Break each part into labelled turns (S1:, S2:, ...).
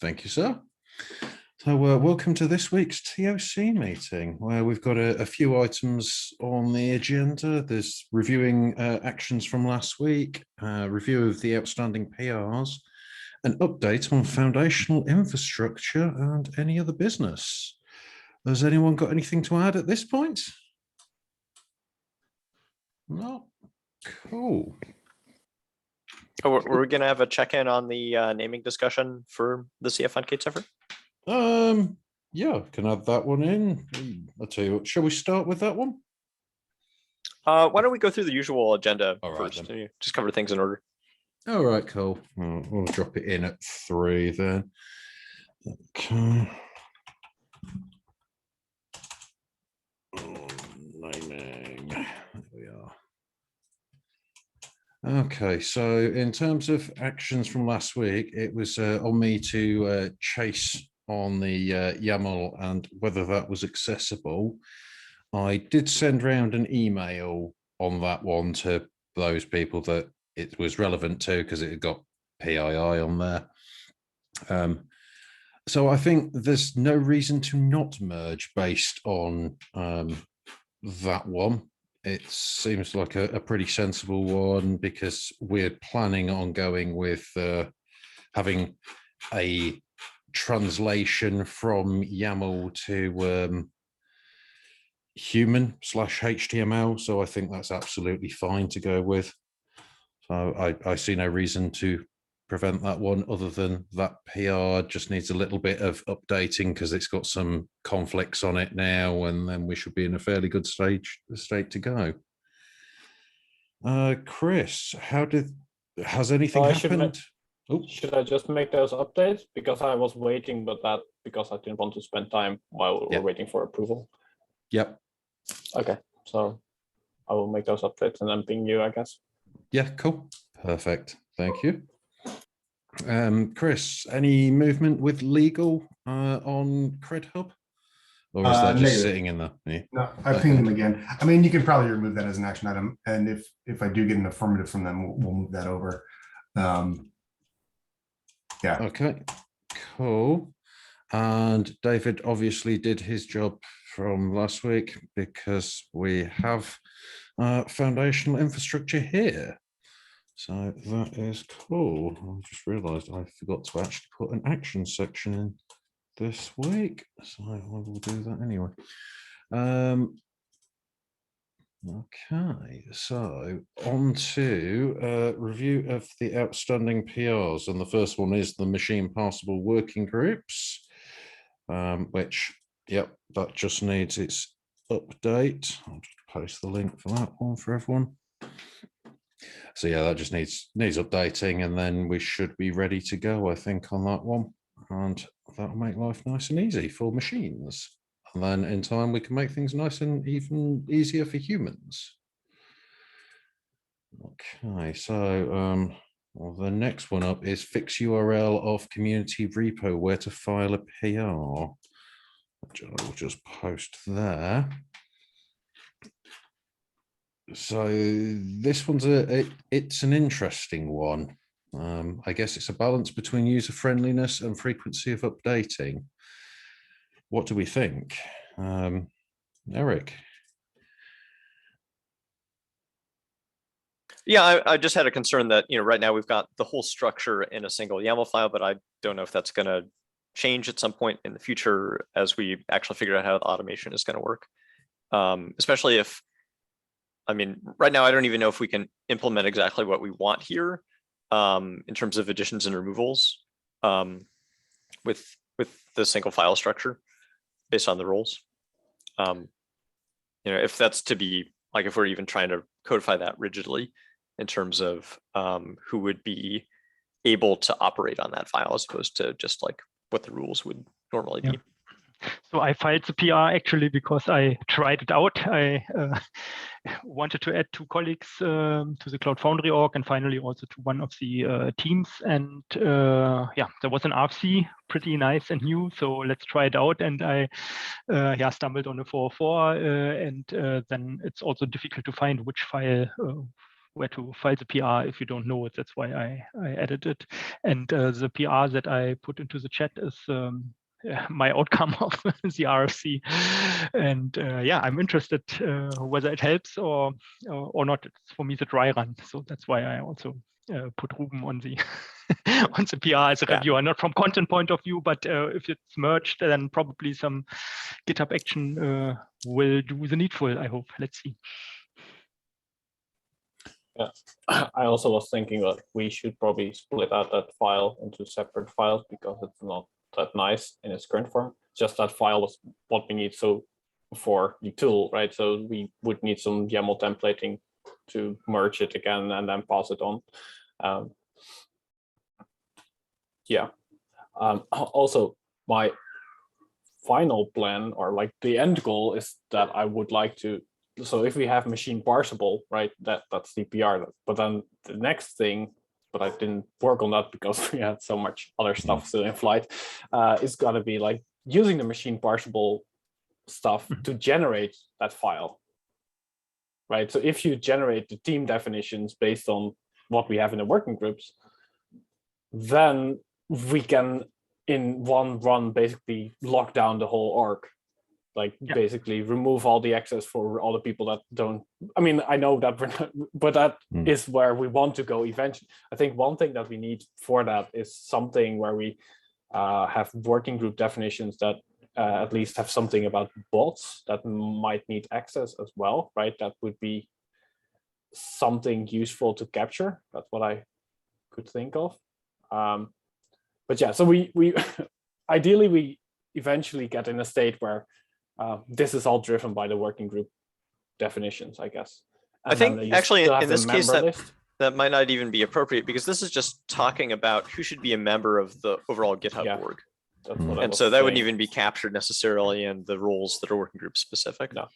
S1: Thank you, sir. So welcome to this week's TOC meeting, where we've got a few items on the agenda. There's reviewing actions from last week, review of the outstanding PRs, an update on foundational infrastructure and any other business. Has anyone got anything to add at this point? No? Cool.
S2: Oh, were we going to have a check-in on the naming discussion for the CF on K8s effort?
S1: Yeah, can add that one in. I'll tell you what, shall we start with that one?
S2: Why don't we go through the usual agenda
S1: first?
S2: Then. Just cover things in order.
S1: All right, cool. We'll drop it in at 3 then. Okay. Naming. There we are. Okay, so in terms of actions from last week, it was on me to chase on the YAML and whether that was accessible. I did send around an email on that one to those people that it was relevant to because it had got PII on there. So I think there's no reason to not merge based on that one. It seems like a pretty sensible one because we're planning on going with having a translation from YAML to human/HTML. So I think that's absolutely fine to go with. So I see no reason to prevent that one other than that PR just needs a little bit of updating because it's got some conflicts on it now, and then we should be in a fairly good state to go. Chris, has anything happened?
S3: Should I just make those updates? Because I was waiting, because I didn't want to spend time while we're waiting for approval.
S1: Yep.
S3: Okay, so I will make those updates and then ping you, I guess.
S1: Yeah, cool. Perfect. Thank you. Chris, any movement with legal on CredHub? Or is that just sitting in there? Yeah.
S4: No, I pinged them again. I mean, you can probably remove that as an action item. And if I do get an affirmative from them, we'll move that over. Yeah.
S1: Okay, cool. And David obviously did his job from last week because we have foundational infrastructure here. So that is cool. I just realized I forgot to actually put an action section in this week. So I will do that anyway. Okay, so on to review of the outstanding PRs. And the first one is the machine parsable working groups, which, yep, that just needs its update. I'll just post the link for that one for everyone. So yeah, that just needs updating, and then we should be ready to go, I think, on that one. And that'll make life nice and easy for machines. And then in time, we can make things nice and even easier for humans. Okay, so well, the next one up is fix URL of community repo where to file a PR, which I will just post there. So this one's it's an interesting one. I guess it's a balance between user friendliness and frequency of updating. What do we think? Eric?
S2: Yeah, I just had a concern that, right now we've got the whole structure in a single YAML file, but I don't know if that's going to change at some point in the future as we actually figure out how the automation is going to work. Especially if, right now I don't even know if we can implement exactly what we want here in terms of additions and removals with the single file structure based on the roles. If that's to be, like, if we're even trying to codify that rigidly in terms of who would be able to operate on that file as opposed to just like what the rules would normally be.
S5: So I filed the PR actually because I tried it out. I wanted to add 2 colleagues to the Cloud Foundry org and finally also to one of the teams. And yeah, there was an RFC, pretty nice and new. So let's try it out. And I stumbled on a 404. And then it's also difficult to find which file where to file the PR if you don't know it. That's why I added it. And the PR that I put into the chat is my outcome of the RFC. And yeah, I'm interested whether it helps or not. It's for me the dry run. So that's why I also put Ruben on the on the PR as a reviewer, not from content point of view, but if it's merged, then probably some GitHub action will do the needful, I hope. Let's see.
S3: Yeah, I also was thinking that we should probably split out that file into separate files because it's not that nice in its current form. Just that file was what we need for the tool, right? So we would need some YAML templating to merge it again and then pass it on. Also, my final plan, or like the end goal, is that I would like to. So if we have machine parsable, right, that's the PR. But then the next thing, but I didn't work on that because we had so much other stuff still in flight, is got to be like using the machine parsable stuff to generate that file, right? So if you generate the team definitions based on what we have in the working groups, then we can in one run basically lock down the whole org. Like basically remove all the access for all the people that don't. I mean, I know that we're not, but that is where we want to go eventually. I think one thing that we need for that is something where we have working group definitions that at least have something about bots that might need access as well, right? That would be something useful to capture. That's what I could think of. But yeah, so we ideally we eventually get in a state where this is all driven by the working group definitions, I guess. And
S2: I think actually in this case that might not even be appropriate, because this is just talking about who should be a member of the overall GitHub org. And so that wouldn't even be captured necessarily in the roles that are working group specific.
S3: No.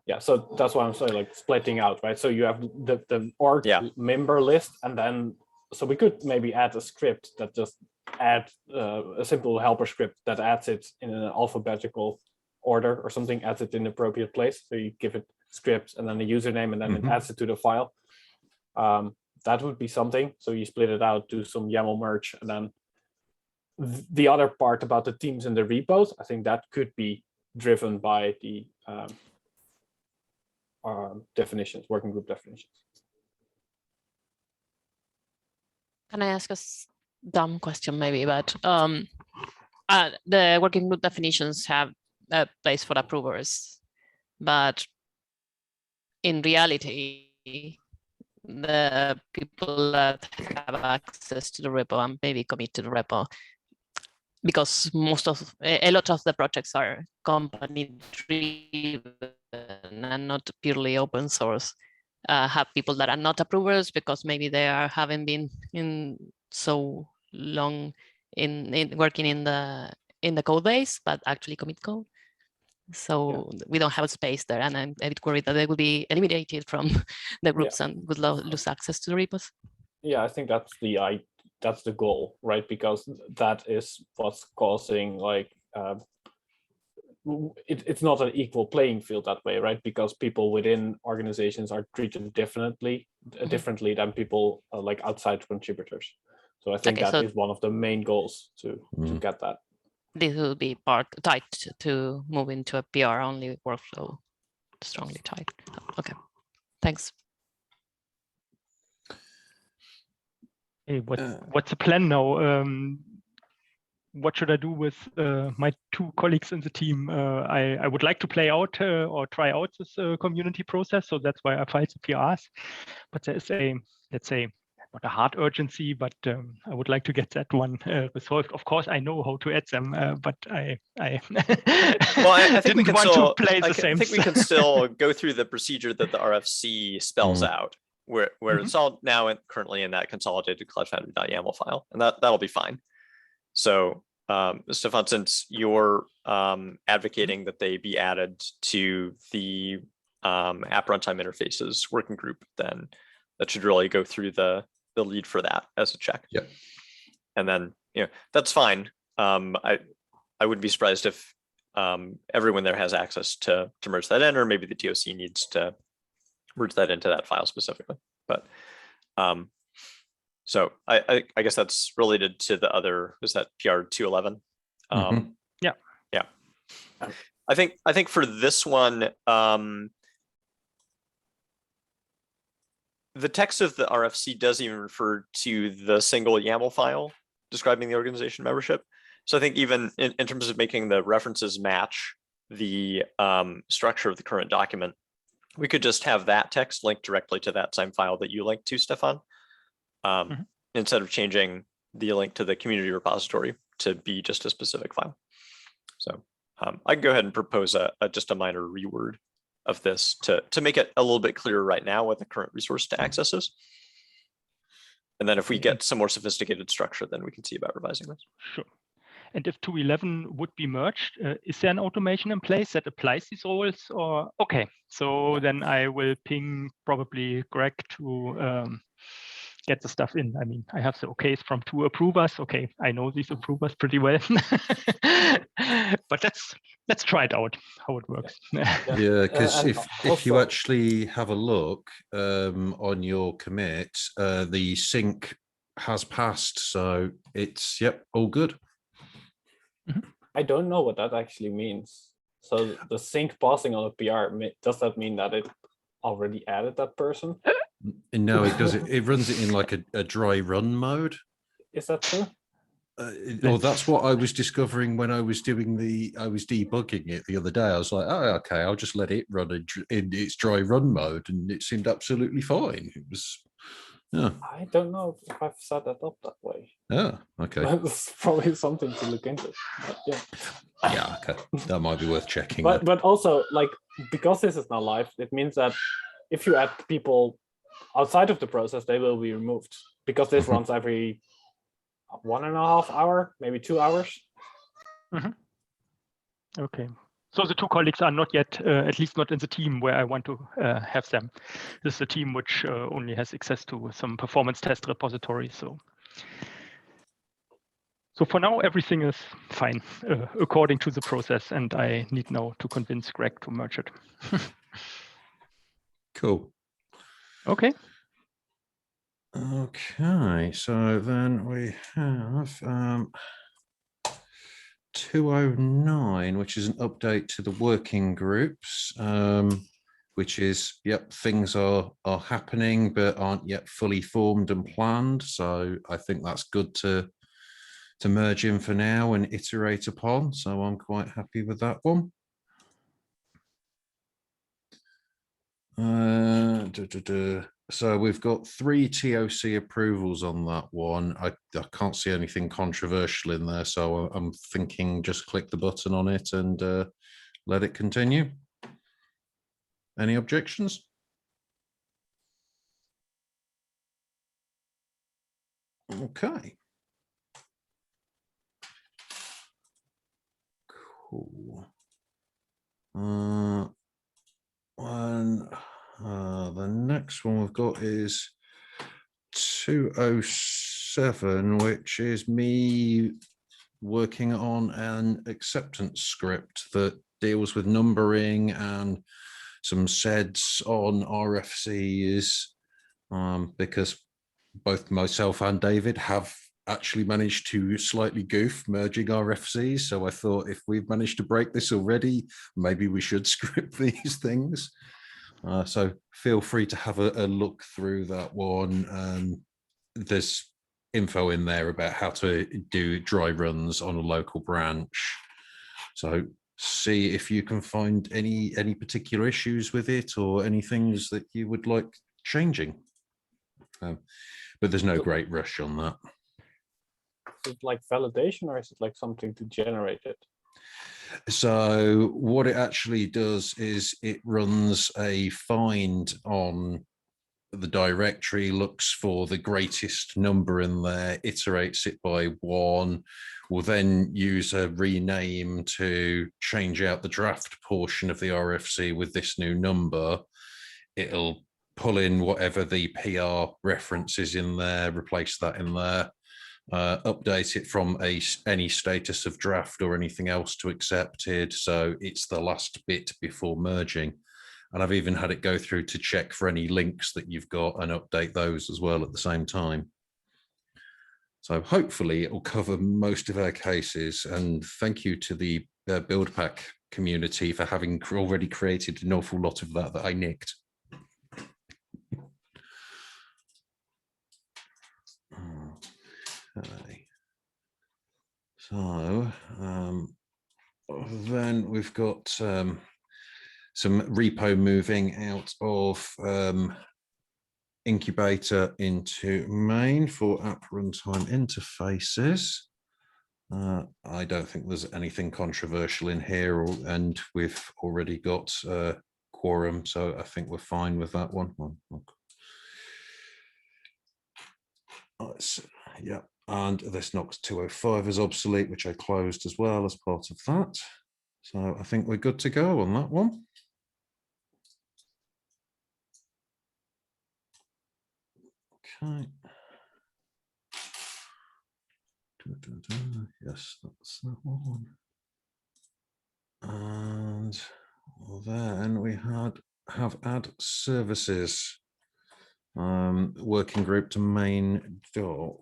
S3: Yeah, so that's why I'm saying like splitting out, right? So you have the org member list, and then so we could maybe add a script that just add a simple helper script that adds it in an alphabetical order or something, adds it in the appropriate place. So you give it scripts and then the username, and then it adds it to the file. That would be something. So you split it out, do some YAML merge, and then the other part about the teams and the repos, I think that could be driven by the definitions, working group definitions.
S6: Can I ask a dumb question maybe, but the working group definitions have a place for approvers, but in reality, the people that have access to the repo and maybe commit to the repo, because a lot of the projects are company driven and not purely open source, have people that are not approvers because maybe they haven't been in so long in working in the code base, but actually commit code. So we don't have a space there, and I'm a bit worried that they will be eliminated from the groups and would lose access to the repos.
S3: Yeah, I think that's the goal, right? Because that is what's causing like it's not an equal playing field that way, right? Because people within organizations are treated differently than people like outside contributors. So I think that is one of the main goals to get that.
S6: This will be tied to move into a PR only workflow, strongly tied. Okay, thanks.
S5: Hey, what's the plan now? What should I do with my two colleagues in the team? I would like to play out or try out this community process, so that's why I filed the PRs. But there is a, let's say, not a hard urgency, but I would like to get that one resolved. Of course, I know how to add them, but I
S2: think we can still
S5: play the same.
S2: I think we can still go through the procedure that the RFC spells out, where it's all now currently in that consolidated cloud-foundry.yaml file, and that'll be fine. So, Stephan, since you're advocating that they be added to the app runtime interfaces working group, then that should really go through the lead for that as a check.
S1: Yep.
S2: And then, that's fine. I wouldn't be surprised if everyone there has access to merge that in, or maybe the TOC needs to merge that into that file specifically. But so I guess that's related to the other, is that PR 211?
S5: Yeah.
S2: Yeah. I think for this one, the text of the RFC doesn't even refer to the single YAML file describing the organization membership. So I think even in terms of making the references match the structure of the current document, we could just have that text linked directly to that same file that you linked to, Stephan, instead of changing the link to the community repository to be just a specific file. So I can go ahead and propose just a minor reword of this to make it a little bit clearer right now what the current resource to access is. And then if we get some more sophisticated structure, then we can see about revising this.
S5: Sure. And if 211 would be merged, is there an automation in place that applies these roles? Or okay, so then I will ping probably Greg to get the stuff in. I mean, I have the okays from 2 approvers. Okay, I know these approvers pretty well, but let's try it out how it works.
S1: Yeah, because if you
S3: also-
S1: actually have a look on your commit, the sync has passed, so it's all good.
S3: I don't know what that actually means. So the sync passing on a PR, does that mean that it already added that person?
S1: No, it does. It runs it in like a dry run mode.
S3: Is that true?
S1: Well, that's what I was discovering when I was debugging it the other day. I was like, oh, okay, I'll just let it run in its dry run mode, and it seemed absolutely fine. It was, yeah.
S3: I don't know if I've set that up that way.
S1: Yeah, okay.
S3: That's probably something to look into. But yeah.
S1: Yeah, okay. That might be worth checking.
S3: But also, like, because this is now live, it means that if you add people outside of the process, they will be removed, because this runs every 1.5 hours, maybe 2 hours.
S5: Okay. So the 2 colleagues are not yet, at least not in the team where I want to have them. This is a team which only has access to some performance test repository. So for now, everything is fine according to the process, and I need now to convince Greg to merge it.
S1: Cool.
S5: Okay.
S1: Okay, so then we have 209, which is an update to the working groups, which is, things are happening but aren't yet fully formed and planned. So I think that's good to merge in for now and iterate upon. So I'm quite happy with that one. So we've got 3 TOC approvals on that one. I can't see anything controversial in there, so I'm thinking just click the button on it and let it continue. Any objections? Okay. Cool. The next one we've got is 207, which is me working on an acceptance script that deals with numbering and some SEDs on RFCs, because both myself and David have actually managed to slightly goof merging RFCs. So I thought if we've managed to break this already, maybe we should script these things. So feel free to have a look through that one. There's info in there about how to do dry runs on a local branch. So see if you can find any particular issues with it or any things that you would like changing. But there's no great rush on that.
S3: Is it like validation, or is it like something to generate it?
S1: So what it actually does is it runs a find on the directory, looks for the greatest number in there, iterates it by 1, will then use a rename to change out the draft portion of the RFC with this new number. It'll pull in whatever the PR reference is in there, replace that in there, update it from any status of draft or anything else to accepted. So it's the last bit before merging. And I've even had it go through to check for any links that you've got and update those as well at the same time. So hopefully it will cover most of our cases. And thank you to the build pack community for having already created an awful lot of that I nicked. Okay. So then we've got some repo moving out of incubator into main for app runtime interfaces. I don't think there's anything controversial in here, and we've already got quorum, so I think we're fine with that one. Yeah, and this knocks 205 as obsolete, which I closed as well as part of that. So I think we're good to go on that one. Okay. Yes, that's that one. And then we have add services, working group to main doc.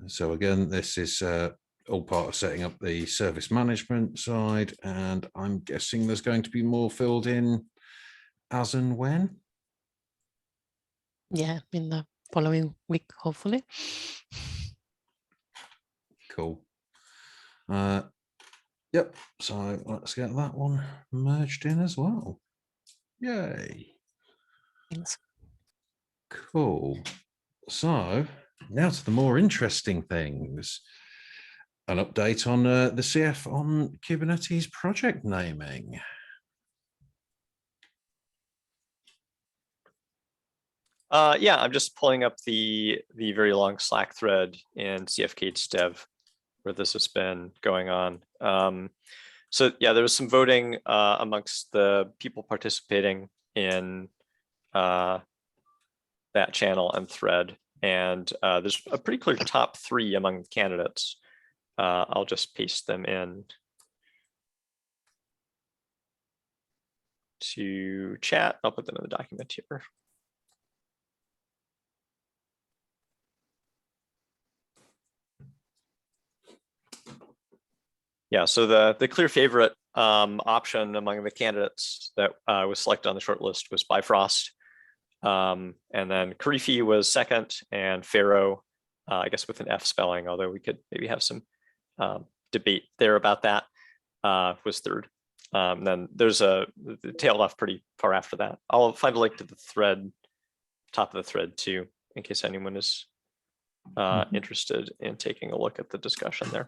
S1: So again, this is all part of setting up the service management side, and I'm guessing there's going to be more filled in as and when.
S6: Yeah, in the following week, hopefully.
S1: Cool. Yep, so let's get that one merged in as well. Yay.
S6: Thanks.
S1: Cool. So now to the more interesting things. An update on the CF on Kubernetes project naming.
S2: Yeah, I'm just pulling up the very long Slack thread in CF K8s dev where this has been going on. So yeah, there was some voting amongst the people participating in that channel and thread, and there's a pretty clear top 3 among the candidates. I'll just paste them in to chat. I'll put them in the document here. Yeah, so the clear favorite option among the candidates that was selected on the short list was Bifrost. And then Korifi was second, and Faro, I guess with an F spelling, although we could maybe have some debate there about that, was third. Then there's the tailed off pretty far after that. I'll find a link to the thread, top of the thread too, in case anyone is interested in taking a look at the discussion there.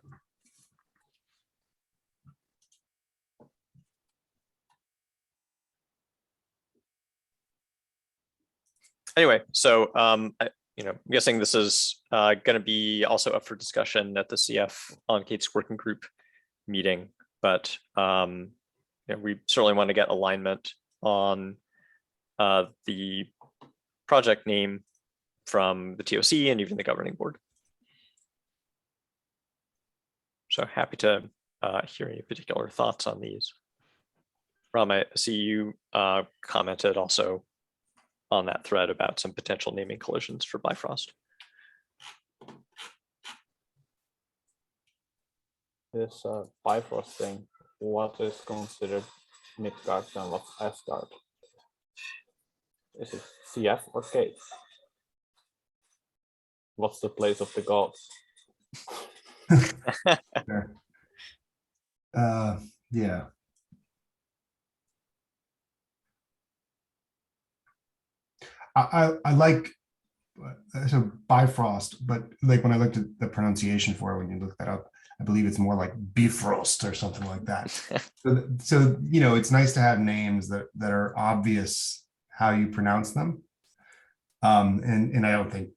S2: Anyway, so I'm guessing this is going to be also up for discussion at the CF on K8s working group meeting, but we certainly want to get alignment on the project name from the TOC and even the governing board. So happy to hear any particular thoughts on these. Ram, I see you commented also on that thread about some potential naming collisions for Bifrost.
S3: This Bifrost thing, what is considered Midgard and what's Asgard? Is it CF or K8s? What's the place of the gods?
S4: Yeah. I like so Bifrost, but like when I looked at the pronunciation for it, when you look that up, I believe it's more like Bifrost or something like that. So it's nice to have names that are obvious how you pronounce them. And I don't think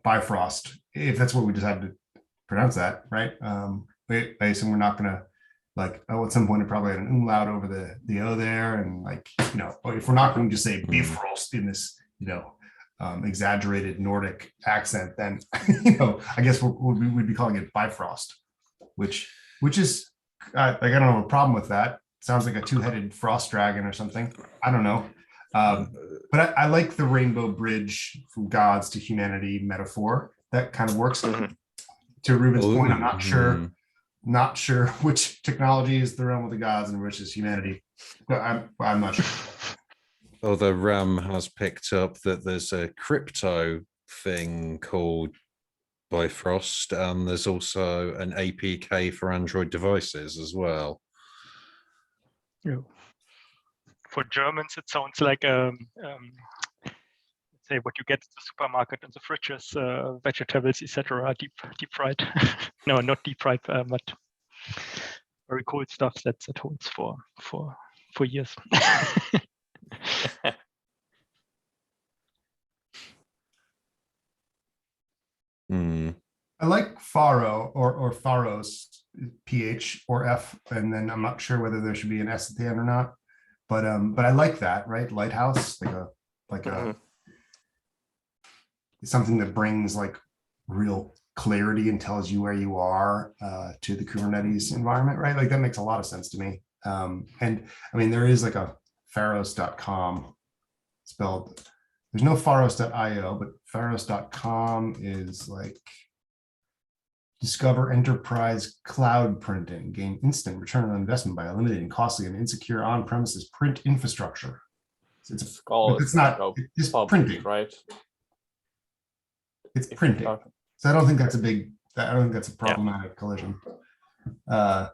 S4: Bifrost, if that's what we decided to pronounce that, right? I assume we're not gonna at some point it probably had an umlaut over the O there, and if we're not going to just say Bifrost in this exaggerated Nordic accent, then I guess we'd be calling it Bifrost, which is like, I don't have a problem with that. Sounds like a two-headed frost dragon or something. I don't know. But I like the rainbow bridge from gods to humanity metaphor. That kind of works. To Ruben's point, I'm not sure which technology is the realm of the gods and which is humanity. But I'm not sure.
S1: Although Ram has picked up that there's a crypto thing called Bifrost, and there's also an APK for Android devices as well.
S5: Yeah. For Germans, it sounds like let's say what you get at the supermarket and the fridges, vegetables, etc. Deep fried. No, not deep fried, but very cool stuff that holds for years.
S4: I like Faro or Pharos, PH or F, and then I'm not sure whether there should be an S at the end or not. But I like that, right? Lighthouse, like a something that brings like real clarity and tells you where you are to the Kubernetes environment, right? Like that makes a lot of sense to me. And I mean, there is like a pharos.com spelled. There's no pharos.io, but pharos.com is like discover enterprise cloud printing, gain instant return on investment by eliminating costly and insecure on-premises print infrastructure. It's not it's printing,
S3: right?
S4: It's printing. So I don't think that's a problematic collision.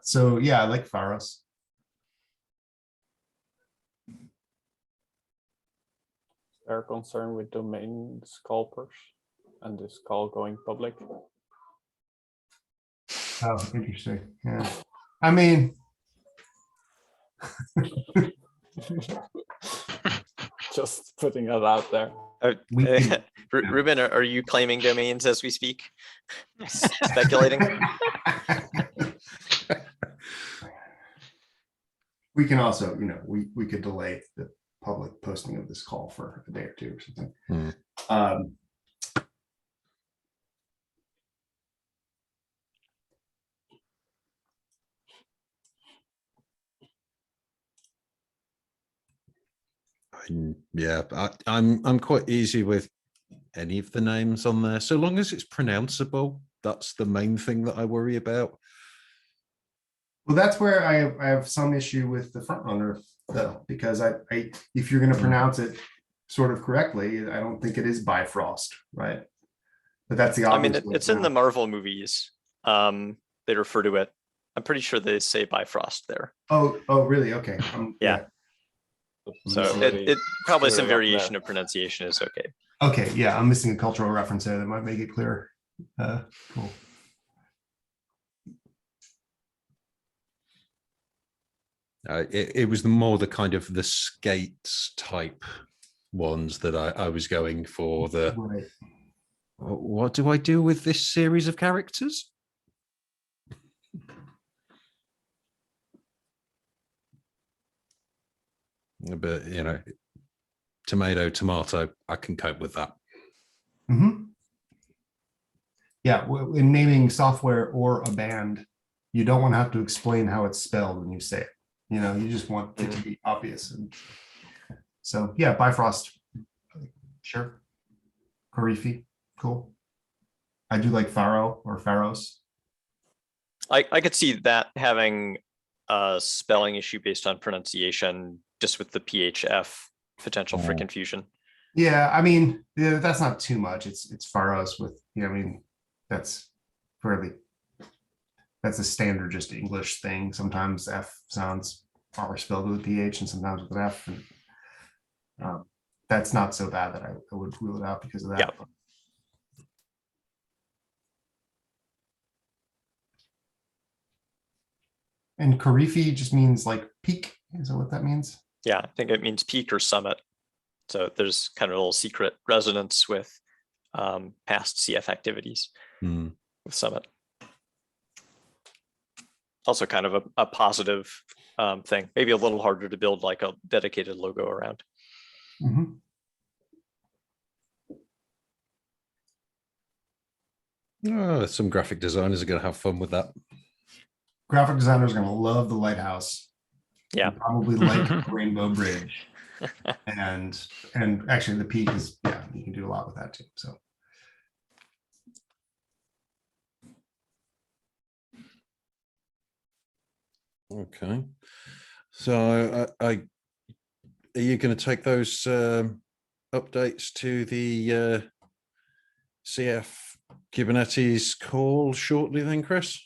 S4: So yeah, I like Pharos.
S3: They're concerned with domain scalpers and this call going public.
S4: Oh, interesting. Yeah. I mean,
S3: just putting it out there.
S2: Ruben, are you claiming domains as we speak? Speculating?
S4: We can also, we could delay the public posting of this call for a day or two or something.
S1: Yeah, I'm quite easy with any of the names on there, so long as it's pronounceable. That's the main thing that I worry about.
S4: Well, that's where I have some issue with the front runner though, because I if you're going to pronounce it sort of correctly, I don't think it is Bifrost, right? But that's the obvious.
S2: I mean, it's in the Marvel movies. They refer to it. I'm pretty sure they say Bifrost there.
S4: Oh, really? Okay.
S2: Yeah. So it probably some variation of pronunciation is okay.
S4: Okay, yeah, I'm missing a cultural reference there that might make it clearer. Cool.
S1: It was more the kind of the skates type ones that I was going for.
S4: Right.
S1: What do I do with this series of characters? But tomato, I can cope with that.
S4: Yeah, in naming software or a band, you don't want to have to explain how it's spelled when you say it. You just want it to be obvious. And so yeah, Bifrost, sure. Korifi, cool. I do like Faro or Pharos.
S2: I could see that having a spelling issue based on pronunciation, just with the PHF potential for confusion.
S4: Yeah, I mean, that's not too much. It's Pharos with, that's a standard just English thing. Sometimes F sounds are spelled with a PH and sometimes with an F. And, that's not so bad that I would rule it out because of that.
S2: Yeah.
S4: And Korifi just means like peak. Is that what that means?
S2: Yeah, I think it means peak or summit. So there's kind of a little secret resonance with past CF activities with Summit. Also kind of a positive thing, maybe a little harder to build like a dedicated logo around.
S1: Some graphic designers are going to have fun with that.
S4: graphic designers are going to love the lighthouse.
S2: Yeah.
S4: And probably like Rainbow Bridge. And actually the peak is, yeah, you can do a lot with that too. So
S1: Okay. So are you going to take those updates to the CF Kubernetes call shortly then, Chris?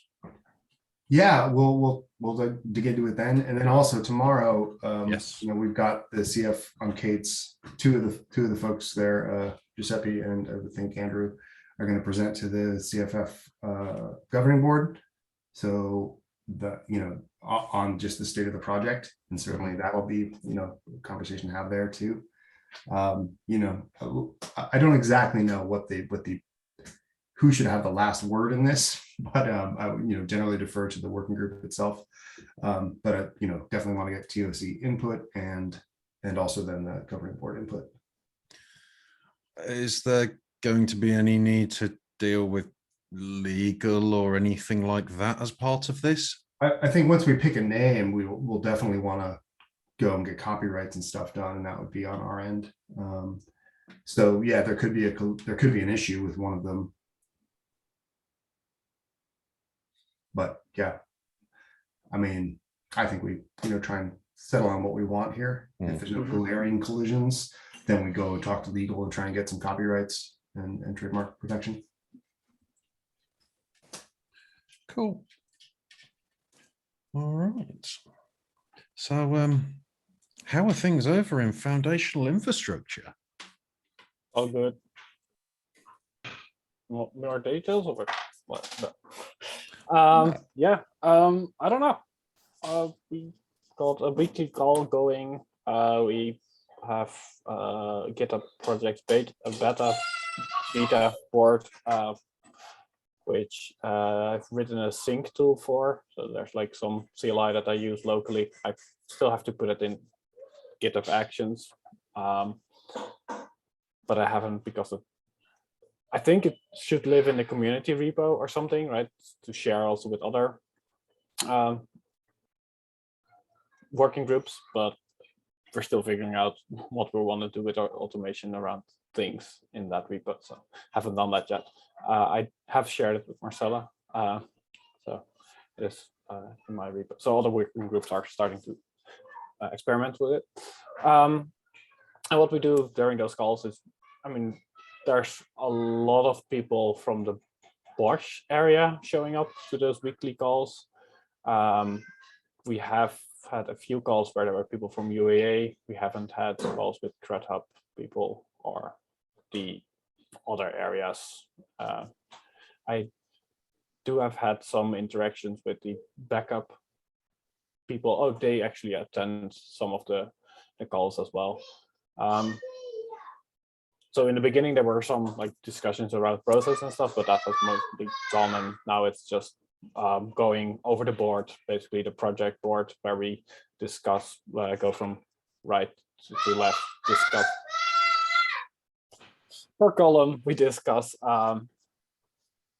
S4: yeah, we'll dig into it then. And then also tomorrow,
S1: Yes.
S4: you know, we've got the CF on K8s, two of the folks there, Giuseppe and I think Andrew, are going to present to the CFF governing board. So on just the state of the project, and certainly that will be, you know, a conversation to have there too. You know, I don't exactly know who should have the last word in this, but I would, you know, generally defer to the working group itself. But I, you know, definitely want to get TOC input and also then the governing board input.
S1: Is there going to be any need to deal with legal or anything like that as part of this?
S4: I think once we pick a name, we'll definitely want to go and get copyrights and stuff done, and that would be on our end. So yeah, there could be an issue with one of them. But yeah, I mean, I think we, you know, try and settle on what we want here. If there's no glaring collisions, then we go talk to legal and try and get some copyrights and trademark protection.
S1: Cool. All right. So how are things over in foundational infrastructure?
S3: All good. More details over what? No. Yeah. I don't know. We got a weekly call going. We have GitHub project beta board, which I've written a sync tool for. So there's like some CLI that I use locally. I still have to put it in GitHub Actions, but I haven't because I think it should live in the community repo or something, right? To share also with other working groups, but we're still figuring out what we want to do with our automation around things in that repo. So haven't done that yet. I have shared it with Marcela, so it is in my repo. So other working groups are starting to experiment with it. And what we do during those calls is, I mean, there's a lot of people from the Bosch area showing up to those weekly calls. We have had a few calls where there were people from UAA. We haven't had calls with CredHub people or the other areas. I do have had some interactions with the backup people. Oh, they actually attend some of the calls as well. So in the beginning, there were some like discussions around process and stuff, but that has mostly gone, and now it's just going over the board, basically the project board, where we discuss, go from right to left, discuss per column. We discuss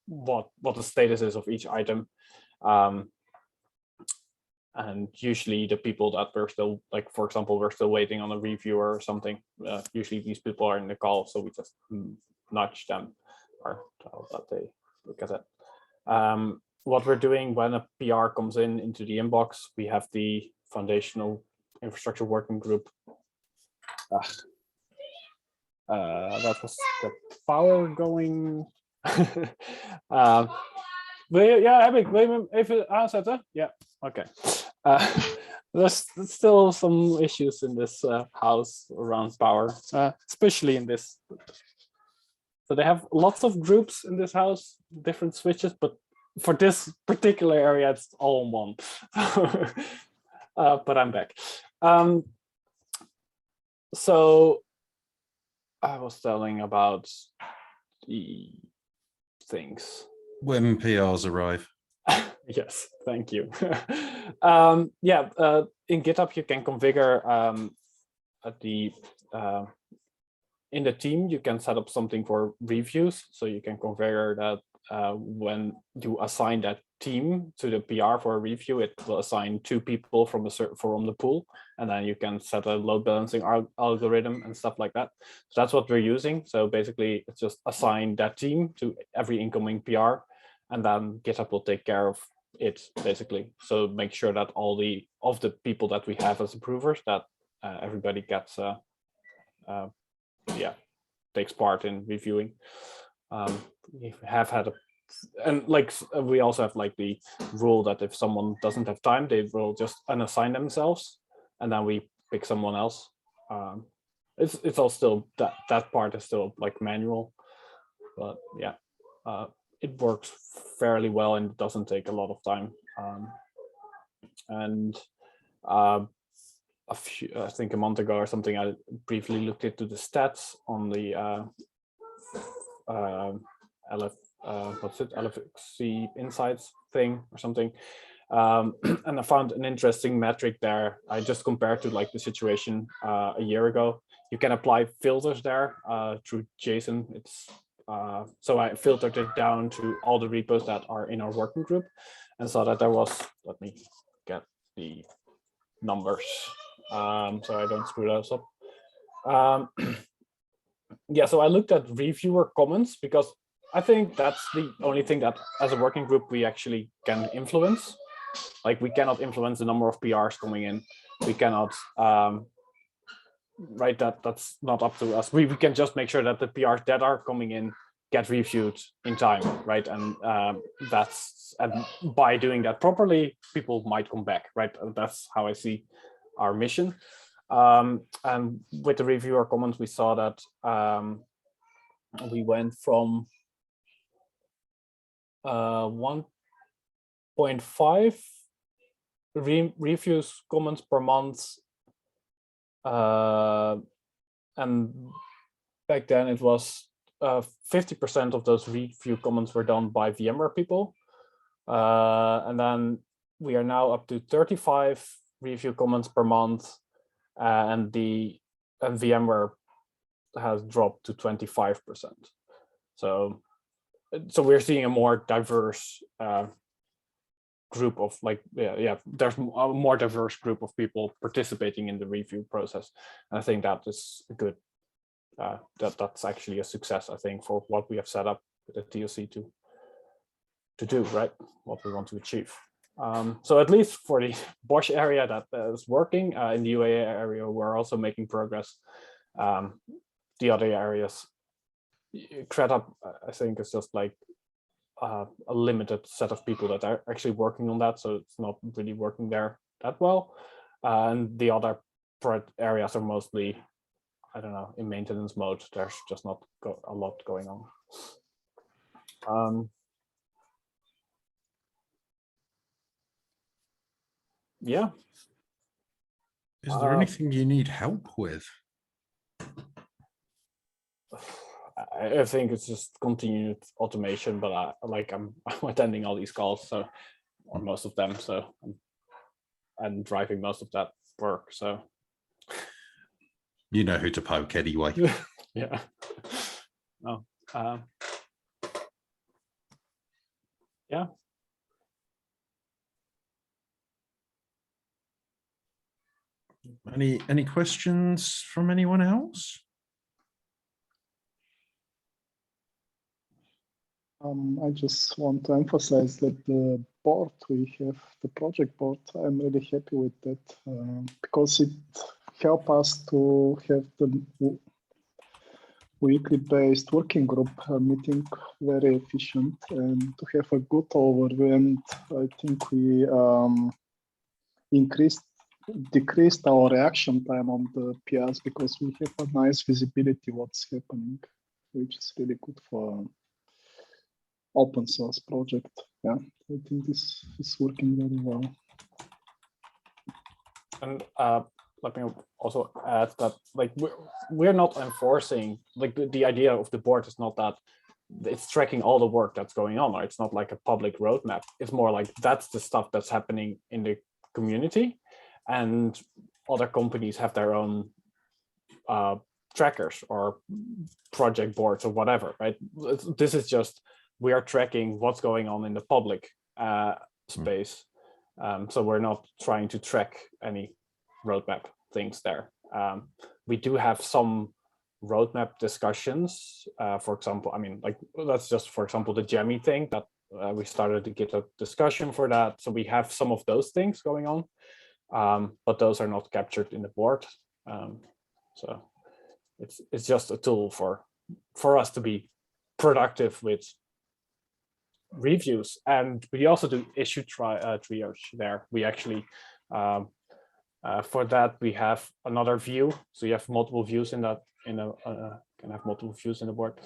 S3: what the status is of each item. And usually the people that we're still, like, for example, we're still waiting on a reviewer or something. Usually these people are in the call, so we just nudge them or tell that they look at it. What we're doing when a PR comes into the inbox, we have the foundational infrastructure working group. That was the power going. Ja, heb ik. Wil je me even aanzetten? Ja, oké. There's still some issues in this house around power, especially in this. So they have lots of groups in this house, different switches, but for this particular area, it's all in one. But I'm back. So I was telling about the things.
S1: When PRs arrive.
S3: Yes, thank you. In GitHub, you can configure in the team, you can set up something for reviews. So you can configure that when you assign that team to the PR for a review, it will assign 2 people from the pool, and then you can set a load balancing algorithm and stuff like that. So that's what we're using. So basically, it's just assign that team to every incoming PR, and then GitHub will take care of it basically. So make sure that all the people that we have as approvers, that everybody gets takes part in reviewing. We have had and like we also have like the rule that if someone doesn't have time, they will just unassign themselves, and then we pick someone else. It's all still that part is still like manual, but yeah, it works fairly well and it doesn't take a lot of time. A few, I think a month ago or something, I briefly looked into the stats on the LFC Insights thing or something, and I found an interesting metric there. I just compared to like the situation a year ago. You can apply filters there through JSON. It's so I filtered it down to all the repos that are in our working group, and saw that there was, let me get the numbers so I don't screw those up. Yeah, so I looked at reviewer comments because I think that's the only thing that as a working group we actually can influence. Like we cannot influence the number of PRs coming in. We cannot right, that's not up to us. We can just make sure that the PRs that are coming in get reviewed in time, right? And and by doing that properly, people might come back, right? That's how I see our mission. And with the reviewer comments, we saw that we went from 1.5 reviews comments per month, and back then it was 50% of those review comments were done by VMware people, and then we are now up to 35 review comments per month, and VMware has dropped to 25%. So we're seeing a more diverse group of there's a more diverse group of people participating in the review process, and I think that is good. That's actually a success, I think, for what we have set up with the TOC to do, right? What we want to achieve. So at least for the Bosch area that is working, in the UA area, we're also making progress. The other areas, CredUp, I think, is just like a limited set of people that are actually working on that, so it's not really working there that well. And the other areas are mostly, I don't know, in maintenance mode. There's just not a lot going on. Yeah.
S1: Is there anything you need help with?
S3: I think it's just continued automation, but I'm attending all these calls, so, or most of them, so I'm driving most of that work. So
S1: you know who to poke anyway.
S3: Yeah. No. Yeah.
S1: Any questions from anyone else?
S7: I just want to emphasize that the board we have, the project board, I'm really happy with that because it helps us to have the weekly based working group meeting very efficient and to have a good overview. And I think we decreased our reaction time on the PRs because we have a nice visibility what's happening, which is really good for open source project. Yeah, I think this is working very well.
S3: And let me also add that we're not enforcing, the idea of the board is not that it's tracking all the work that's going on, or it's not like a public roadmap. It's more like that's the stuff that's happening in the community, and other companies have their own trackers or project boards or whatever, right? This is just we are tracking what's going on in the public space. So we're not trying to track any roadmap things there. We do have some roadmap discussions. For example, I mean, like that's just, for example, the Jammy thing that we started to get a discussion for that. So we have some of those things going on, but those are not captured in the board. So it's just a tool for us to be productive with reviews. And we also do issue triage there. We actually for that we have another view. So you have multiple views in that can have multiple views in the board.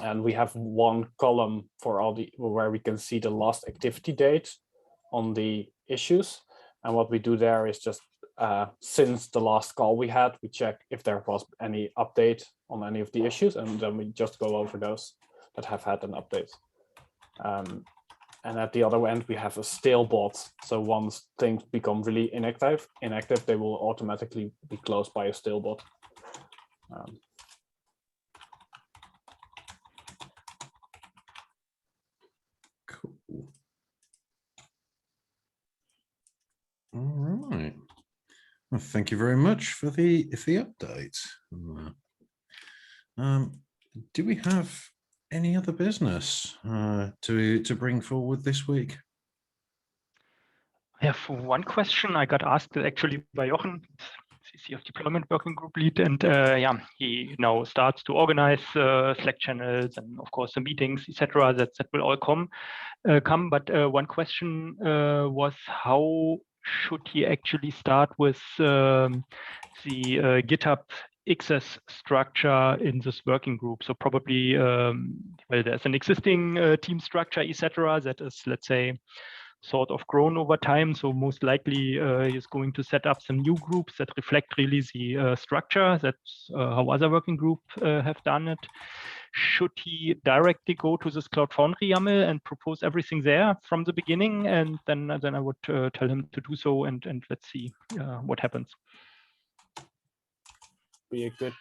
S3: And we have one column for all the where we can see the last activity date on the issues. And what we do there is just since the last call we had, we check if there was any update on any of the issues, and then we just go over those that have had an update. And at the other end, we have a stale bot. So once things become really inactive, they will automatically be closed by a stale bot.
S1: Cool. All right. Well, thank you very much for the update. Do we have any other business to bring forward this week?
S5: I have one question I got asked actually by Jochen, CCF deployment working group lead, and yeah, he now starts to organize Slack channels and of course the meetings, etc. That will all come. But one question was, how should he actually start with the GitHub access structure in this working group? So probably, well, there's an existing team structure, etc. that is, let's say, sort of grown over time. So most likely he's going to set up some new groups that reflect really the structure. That's how other working groups have done it. Should he directly go to this Cloud Foundry YAML and propose everything there from the beginning? And then I would tell him to do so, and let's see what happens.
S3: Be a good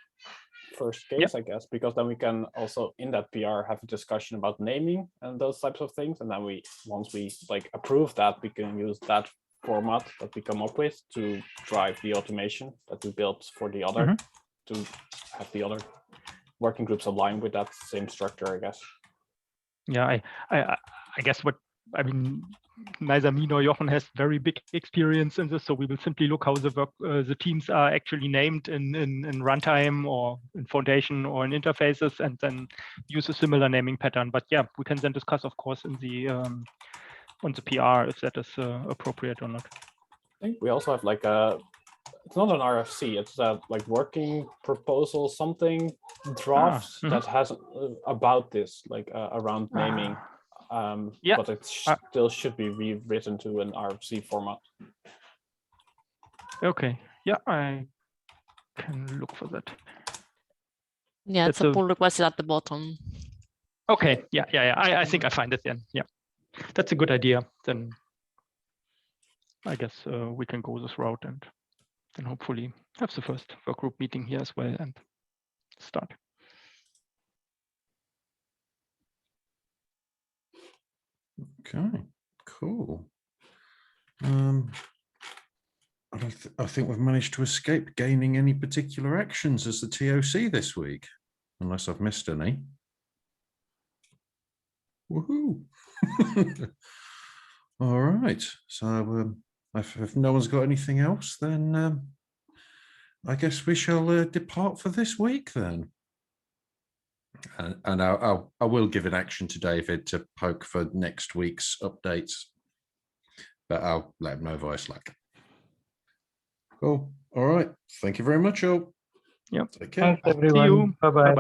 S3: first case, I guess, because then we can also in that PR have a discussion about naming and those types of things. And then once we like approve that, we can use that format that we come up with to drive the automation that we built for the other, to have the other working groups aligned with that same structure, I guess.
S5: Yeah, I guess what I mean, neither me nor Jochen has very big experience in this, so we will simply look how the teams are actually named in runtime or in foundation or in interfaces, and then use a similar naming pattern. But yeah, we can then discuss, of course, in the on the PR if that is appropriate or not.
S3: I think we also have like it's not an RFC, it's a like working proposal, something draft that has about this, like around naming.
S5: Yeah.
S3: But it still should be rewritten to an RFC format.
S5: Okay, yeah, I can look for that.
S6: Yeah, it's a pull request at the bottom.
S5: Okay, yeah. I think I find it then. Yeah, that's a good idea. Then I guess we can go this route and then hopefully have the first work group meeting here as well and start.
S1: Okay, cool. I think we've managed to escape gaining any particular actions as the TOC this week, unless I've missed any. Woohoo! All right, so if no one's got anything else, then I guess we shall depart for this week then. And I will give an action to David to poke for next week's updates, but I'll let him know via Slack. Cool. All right. Thank you very much, all.
S5: Yep.
S1: Take care.
S8: Thanks, everyone. Bye-bye.